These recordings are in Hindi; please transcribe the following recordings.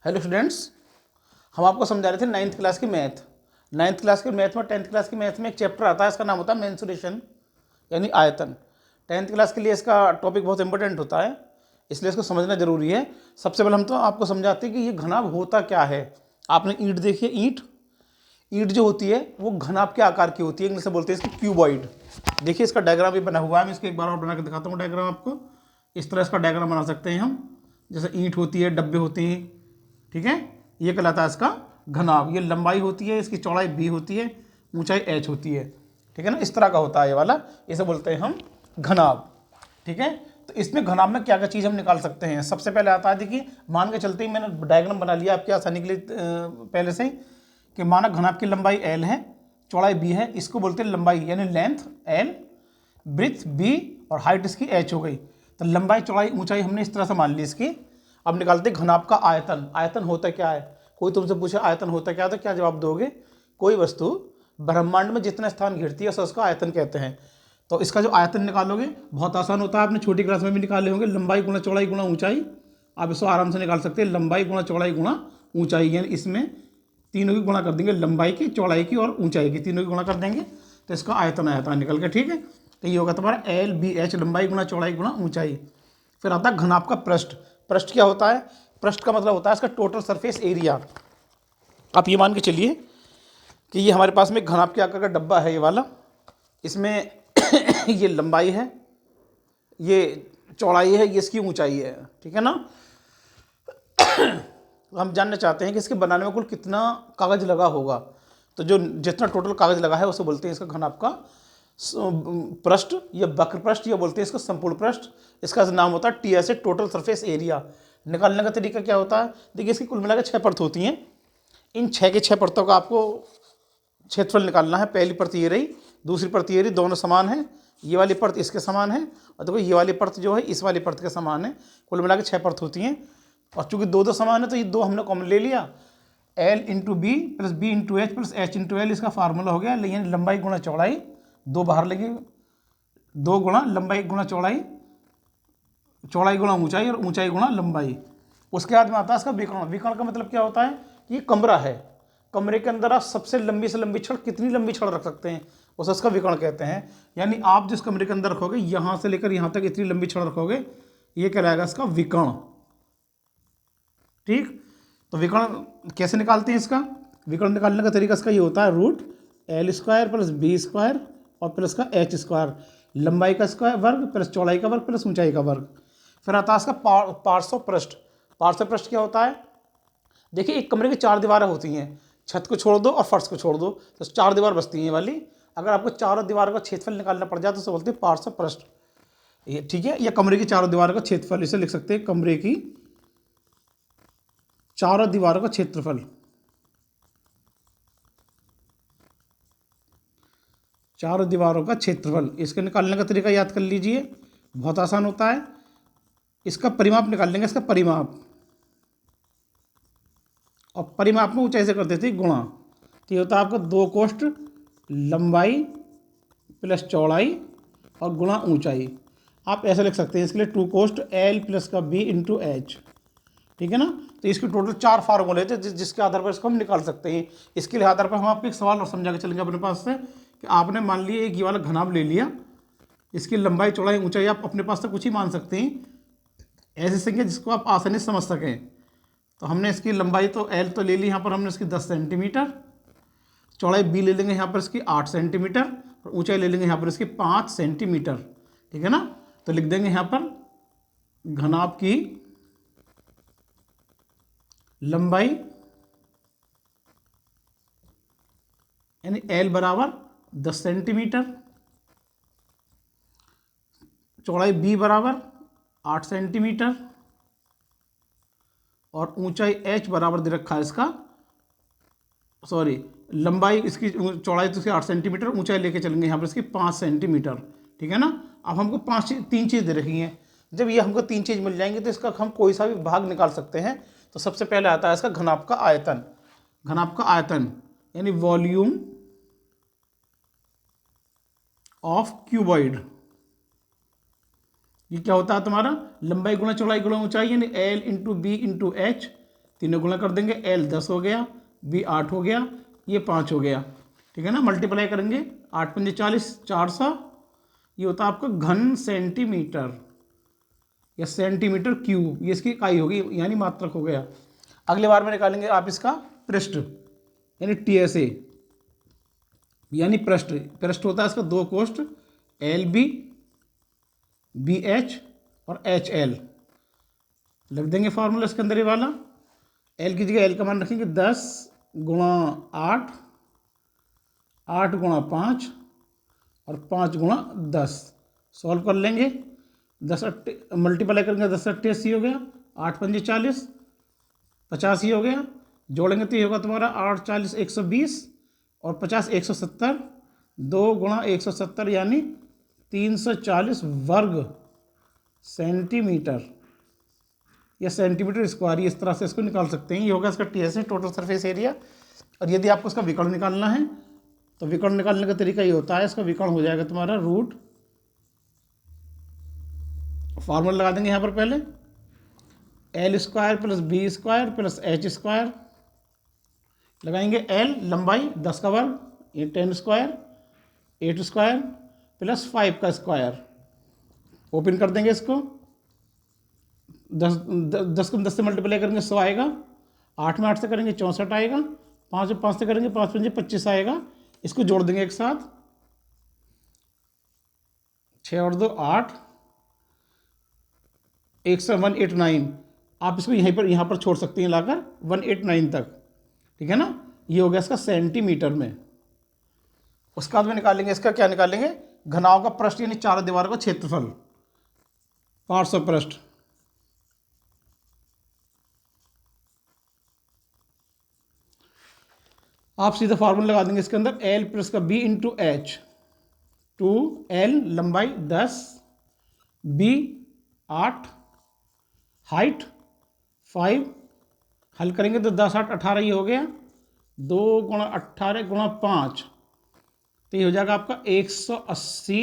हेलो स्टूडेंट्स, हम आपको समझा रहे थे नाइन्थ क्लास की मैथ। नाइन्थ क्लास की मैथ में 10th क्लास की मैथ में एक चैप्टर आता है, इसका नाम होता है मेंसुरेशन यानी आयतन। 10th क्लास के लिए इसका टॉपिक बहुत इंपॉर्टेंट होता है, इसलिए इसको समझना जरूरी है। सबसे पहले हम तो आपको समझाते हैं कि ये घनाभ होता क्या है। आपने ईंट देखी है, ईंट जो होती है वो घनाभ के आकार की होती है, इंग्लिश में बोलते हैं इसको क्यूबॉइड। देखिए इसका डायग्राम भी बना हुआ है, मैं इसको एक बार और बना के दिखाता हूँ डायग्राम आपको। इस तरह इसका डायग्राम बना सकते हैं हम, जैसे ईंट होती है, डब्बे होते हैं, ठीक है। ये कहलाता है इसका घनाभ। ये लंबाई होती है, इसकी चौड़ाई b होती है, ऊंचाई h होती है, ठीक है ना। इस तरह का होता है ये वाला, इसे बोलते हैं हम घनाभ, ठीक है। तो इसमें घनाभ में क्या क्या चीज़ हम निकाल सकते हैं। सबसे पहले आता है, देखिए मान के चलते ही मैंने डायग्राम बना लिया आपकी आसानी के लिए पहले से ही, कि माना घनाभ की लंबाई l है, चौड़ाई b है, इसको बोलते हैं लंबाई यानी लेंथ l, ब्रिथ b और हाइट इसकी h हो गई। तो लंबाई चौड़ाई ऊंचाई हमने इस तरह से मान ली इसकी। अब निकालते हैं घनाभ का आयतन। आयतन होता क्या है, कोई तुमसे पूछे आयतन होता क्या है तो क्या जवाब दोगे। कोई वस्तु ब्रह्मांड में जितना स्थान घेरती है उसका आयतन कहते हैं। तो इसका जो आयतन निकालोगे बहुत आसान होता है, आपने छोटी क्लास में भी निकाले होंगे। लंबाई गुणा चौड़ाई गुणा ऊंचाई, आप इसको आराम से निकाल सकते हैं। लंबाई गुणा चौड़ाई गुणा ऊंचाई, यानी इसमें तीनों की गुणा कर देंगे, लंबाई की, चौड़ाई की और ऊंचाई की, तीनों की गुणा कर देंगे तो इसका आयतन आयतन निकल के, ठीक है। तो ये होगा तुम्हारा LBH, लंबाई गुणा चौड़ाई गुणा ऊंचाई। फिर आता है घनाभ का पृष्ठ। पृष्ठ क्या होता है, पृष्ठ का मतलब होता है इसका टोटल सरफेस एरिया। आप ये मान के चलिए कि ये हमारे पास में घनाभ के आकार का डब्बा है, ये वाला, इसमें ये लंबाई है, ये चौड़ाई है, ये इसकी ऊंचाई है, ठीक है ना। तो हम जानना चाहते हैं कि इसके बनाने में कुल कितना कागज लगा होगा। तो जो जितना टोटल कागज लगा है उसे बोलते हैं इसका घनाभ का पृष्ठ या वक्र पृष्ठ, या बोलते हैं इसको संपूर्ण पृष्ठ। इसका नाम होता है TS, टोटल सरफेस एरिया। निकालने का तरीका क्या होता है, देखिए इसकी कुल मिलाकर 6 परत होती हैं। इन 6 के 6 परतों का आपको क्षेत्रफल निकालना है। पहली परत ये रही, दूसरी परत ये रही, दोनों समान है। ये वाली परत इसके समान है और देखो ये वाली परत जो है इस वाली परत के समान है। कुल मिलाकर 6 परत होती हैं और चूंकि दो समान है तो ये दो हमने कॉमन ले लिया। L into B plus B into H plus H into L, इसका फार्मूला हो गया। लेकिन लंबाई गुणा चौड़ाई, दो बाहर लगी, दो गुणा लंबाई गुणा चौड़ाई, चौड़ाई गुणा ऊंचाई और ऊंचाई गुणा लंबाई। उसके बाद में आता है इसका विकर्ण। विकर्ण का मतलब क्या होता है कि ये कमरा है, कमरे के अंदर आप सबसे लंबी से लंबी छड़, कितनी लंबी छड़ रख सकते हैं, उसे इसका विकर्ण कहते हैं। यानी आप जिस कमरे के अंदर रखोगे यहाँ से लेकर यहाँ तक इतनी लंबी छड़ रखोगे, ये कहलाएगा इसका विकर्ण, ठीक। तो विकर्ण कैसे निकालते हैं, इसका विकर्ण निकालने का तरीका इसका ये होता है, √L² प्लस B² और प्लस का H², लंबाई का स्क्वायर वर्ग प्लस चौड़ाई का वर्ग प्लस ऊंचाई का वर्ग। फिर आता है इसका पार्श्व पृष्ठ। पार्श्व पृष्ठ क्या होता है, देखिए एक कमरे की 4 दीवारें होती हैं, छत को छोड़ दो और फर्श को छोड़ दो तो 4 दीवार बचती हैं ये वाली। अगर आपको चारों दीवारों का क्षेत्रफल निकालना पड़ जाए तो उसे बोलते हैं पार्श्व पृष्ठ, ये ठीक है। या कमरे की चारों दीवारों का क्षेत्रफल, इसे लिख सकते हैं कमरे की चारों दीवारों का क्षेत्रफल। चारों दीवारों का क्षेत्रफल, इसके निकालने का तरीका याद कर लीजिए, बहुत आसान होता है। इसका परिमाप निकाल लेंगे, इसका परिमाप, और परिमाप में ऊंचाई से कर देते हैं गुणा। तो ये होता है आपका 2 कोष्ठ लंबाई प्लस चौड़ाई और गुणा ऊंचाई। आप ऐसे लिख सकते हैं इसके लिए 2 कोष्ठ L प्लस का B इंटू एच, ठीक है ना। तो इसके टोटल 4 फार्मूले थे जिसके आधार पर इसको हम निकाल सकते हैं। इसके लिए आधार पर हम आपको एक सवाल और समझा के चलेंगे अपने पास से, कि आपने मान लिया एक ये वाला घनाभ ले लिया, इसकी लंबाई चौड़ाई ऊंचाई आप अपने पास से कुछ ही मान सकते हैं, ऐसी संख्या जिसको आप आसानी से समझ सकें। तो हमने इसकी लंबाई तो L तो ले ली, यहाँ पर हमने इसकी 10 सेंटीमीटर, चौड़ाई B ले लेंगे यहाँ पर इसकी 8 सेंटीमीटर और ऊंचाई ले लेंगे यहाँ पर इसकी 5 सेंटीमीटर, ठीक है ना। तो लिख देंगे यहाँ पर घनाभ की लंबाई यानी L बराबर 10 सेंटीमीटर, चौड़ाई B बराबर 8 सेंटीमीटर और ऊंचाई H बराबर दे रखा है इसका, सॉरी लंबाई इसकी, चौड़ाई तो इसकी 8 सेंटीमीटर, ऊंचाई लेके चलेंगे यहाँ पर इसकी 5 सेंटीमीटर, ठीक है ना। अब हमको 3 चीज़ दे रखी हैं। जब ये हमको 3 चीज़ मिल जाएंगी तो इसका हम कोई सा भी भाग निकाल सकते हैं। तो सबसे पहले आता है इसका घनाभ का आयतन। घनाभ का आयतन यानी वॉल्यूम ऑफ क्यूबॉइड। ये क्या होता है तुम्हारा, लंबाई गुणा चौड़ाई गुणा ऊंचाई, यानी L into B into H तीनों गुणा कर देंगे, L 10 हो गया, B 8 हो गया, ये 5 हो गया, ठीक है ना। मल्टीप्लाई करेंगे 8 पंजे 40, 400, ये होता है आपका घन सेंटीमीटर या सेंटीमीटर क्यूब, ये इसकी इकाई होगी यानी मात्रक हो गया। अगले बार में निकालेंगे आप इसका पृष्ठ यानी TSA यानी पृष्ठ। पृष्ठ होता है इसका 2 कोष्ठ LB BH और HL, लिख देंगे फार्मूला इसके अंदर ये वाला। L की जगह L का मान रखेंगे 10 गुणा 8, 8 गुणा 5 और 5 गुणा 10। सॉल्व कर लेंगे, 10 मल्टीप्लाई करेंगे, 10 8 80 हो गया, 8 पंजे 40, 85 हो गया, जोड़ेंगे तो ये होगा तुम्हारा 8 40 120 और 50 170, 2 गुणा 170 यानी 340 वर्ग सेंटीमीटर या सेंटीमीटर स्क्वायर, इस तरह से इसको निकाल सकते हैं। ये होगा इसका TSA टोटल सरफेस एरिया। और यदि आपको इसका विकर्ण निकालना है तो विकर्ण निकालने का तरीका ये होता है, इसका विकर्ण हो जाएगा तुम्हारा रूट, फार्मूला लगा देंगे यहाँ पर पहले, L square plus B square plus H square, लगाएंगे L लंबाई 10 का वर्ग, ये 10 स्क्वायर 8 स्क्वायर प्लस 5 का स्क्वायर, ओपन कर देंगे इसको, 10 को 10 से मल्टीप्लाई करेंगे 100 आएगा, 8 में 8 से करेंगे 64 आएगा, 5 में 5 से करेंगे 5 पंजे 25 आएगा। इसको जोड़ देंगे एक साथ, 6 और 2 8, 189। आप इसको यहाँ पर छोड़ सकते हैं लाकर 189 तक, ठीक है ना। ये हो गया इसका सेंटीमीटर में। उसके बाद में निकालेंगे इसका क्या निकालेंगे, घनाव का पृष्ठ यानी चारों दीवारों का क्षेत्रफल, 500 पृष्ठ। आप सीधा फार्मूला लगा देंगे इसके अंदर, L प्लस का B इंटू H, 2L लंबाई 10, B 8, हाइट 5, हल करेंगे तो 10 8 18 ये हो गया, 2 गुणा 18 गुणा 5 तो ये हो जाएगा आपका 180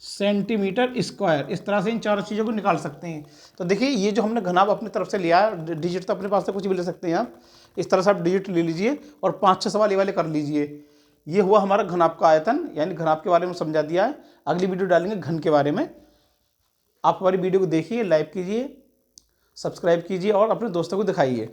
सेंटीमीटर स्क्वायर। इस तरह से इन चारों चीज़ों को निकाल सकते हैं। तो देखिए ये जो हमने घनाभ अपनी तरफ से लिया, डिजिट तो अपने पास से कुछ भी ले सकते हैं आप, इस तरह से आप डिजिट ले लीजिए और 5-6 सवाल ये वाले कर लीजिए। ये हुआ हमारा घनाभ का आयतन, यानी घनाभ के बारे में समझा दिया है। अगली वीडियो डालेंगे घन के बारे में। आप हमारी वीडियो को देखिए, लाइक कीजिए, सब्सक्राइब कीजिए और अपने दोस्तों को दिखाइए।